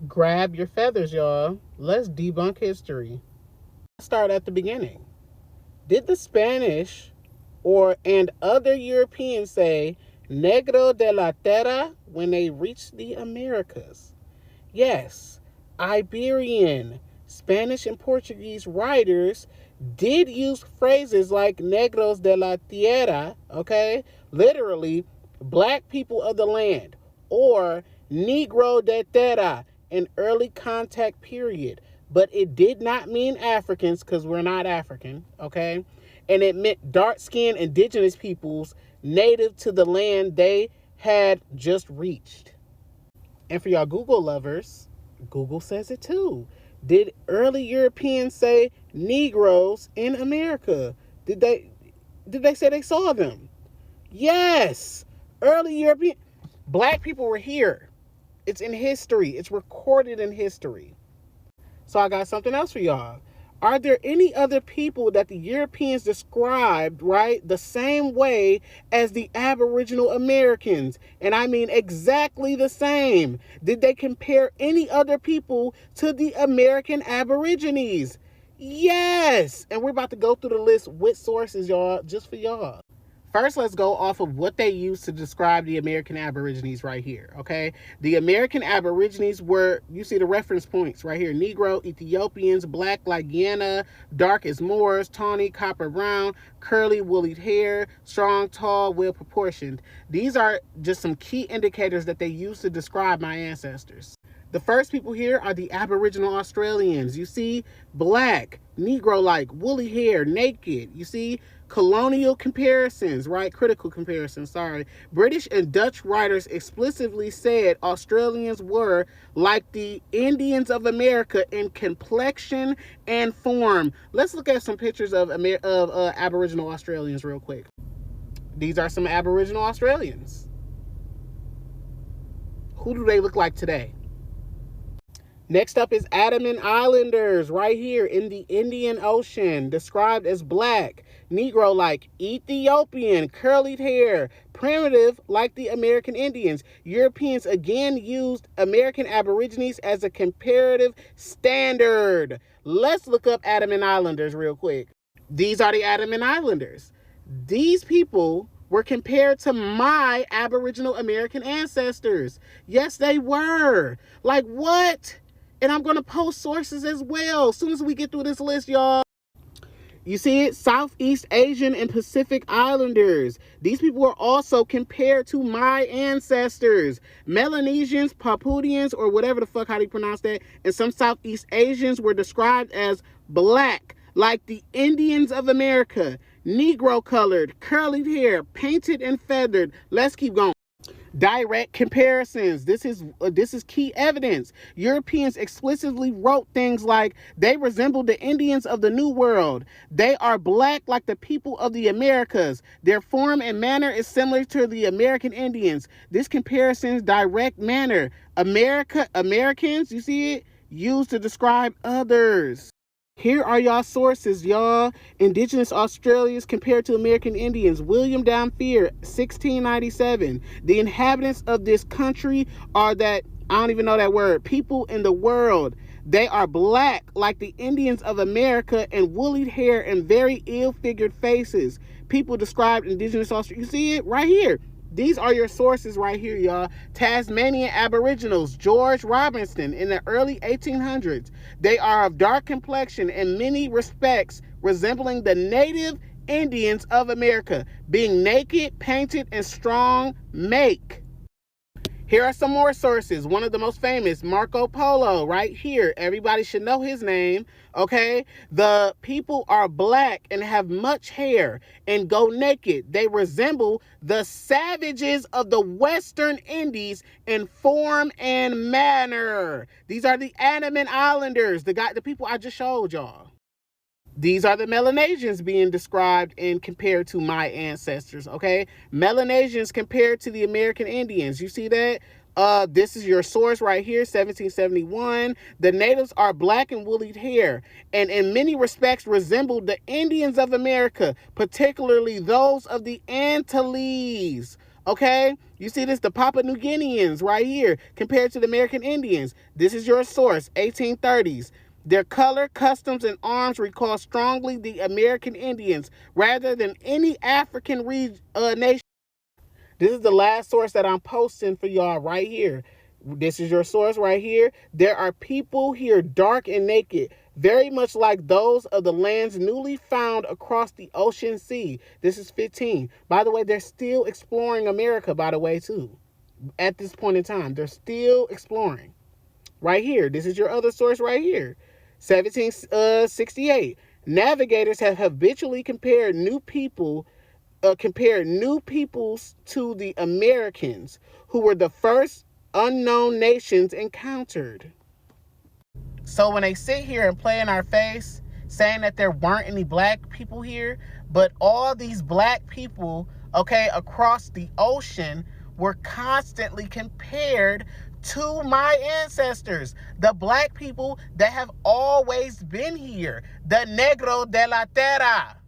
Grab your feathers, y'all. Let's debunk history. Let's start at the beginning. Did the Spanish and other Europeans say Negro de la Tierra when they reached the Americas? Yes, Iberian, Spanish, and Portuguese writers did use phrases like Negros de la Tierra, okay? Literally, black people of the land, or Negro de Terra, in early contact period. But it did not mean Africans, because we're not African, okay? And it meant dark-skinned indigenous peoples native to the land they had just reached. And for y'all Google lovers, Google says it too. Did early Europeans say Negroes in America? Did they say they saw them? Yes. Early European black people were here. It's in history. It's recorded in history. So I got something else for y'all. Are there any other people that the Europeans described, right, the same way as the Aboriginal Americans? And I mean exactly the same. Did they compare any other people to the American Aborigines? Yes. And we're about to go through the list with sources, y'all, just for y'all. First, let's go off of what they used to describe the American Aborigines right here, okay? The American Aborigines were, you see the reference points right here, Negro, Ethiopians, black like Guyana, dark as Moors, tawny, copper brown, curly, woolly hair, strong, tall, well-proportioned. These are just some key indicators that they used to describe my ancestors. The first people here are the Aboriginal Australians. You see, black, Negro-like, woolly hair, naked. You see, colonial comparisons, right? Critical comparisons, sorry. British and Dutch writers explicitly said Australians were like the Indians of America in complexion and form. Let's look at some pictures of Aboriginal Australians real quick. These are some Aboriginal Australians. Who do they look like today? Next up is Andaman Islanders right here in the Indian Ocean, described as black, Negro-like, Ethiopian, curly hair, primitive like the American Indians. Europeans again used American Aborigines as a comparative standard. Let's look up Andaman Islanders real quick. These are the Andaman Islanders. These people were compared to my Aboriginal American ancestors. Yes, they were. Like what? And I'm going to post sources as well as soon as we get through this list, y'all. You see it? Southeast Asian and Pacific Islanders. These people were also compared to my ancestors. Melanesians, Papudians, or whatever the fuck how do you pronounce that, and some Southeast Asians were described as black, like the Indians of America. Negro colored, curly hair, painted and feathered. Let's keep going. Direct comparisons. This is key evidence. Europeans explicitly wrote things like they resemble the Indians of the New World. They are black like the people of the Americas. Their form and manner is similar to the American Indians. This comparison's direct manner. Americans, you see it, used to describe others. Here are y'all sources, y'all. Indigenous Australians compared to American Indians. William Dampier, 1697. The inhabitants of this country are that, I don't even know that word, people in the world. They are black like the Indians of America and woolly hair and very ill-figured faces. People described Indigenous Australians. You see it right here. These are your sources right here, y'all. Tasmanian Aboriginals, George Robinson, in the early 1800s. They are of dark complexion in many respects resembling the native Indians of America, being naked, painted, and strong make. Here are some more sources. One of the most famous, Marco Polo, right here. Everybody should know his name, okay? The people are black and have much hair and go naked. They resemble the savages of the Western Indies in form and manner. These are the Andaman Islanders, the people I just showed y'all. These are the Melanesians being described and compared to my ancestors, okay? Melanesians compared to the American Indians. You see that? This is your source right here, 1771. The natives are black and woolly hair, and in many respects resemble the Indians of America, particularly those of the Antilles. Okay, you see this, the Papua New Guineans right here compared to the American Indians. This is your source, 1830s. Their color, customs, and arms recall strongly the American Indians rather than any African nation. This is the last source that I'm posting for y'all right here. This is your source right here. There are people here dark and naked, very much like those of the lands newly found across the ocean sea. This is 15. By the way, they're still exploring America, by the way, too. At this point in time, they're still exploring. Right here. This is your other source right here. 1768. Navigators have habitually compared new peoples to the Americans, who were the first unknown nations encountered. So when they sit here and play in our face, saying that there weren't any black people here, but all these black people, okay, across the ocean were constantly compared to my ancestors, the black people that have always been here, the Negro de la Terra.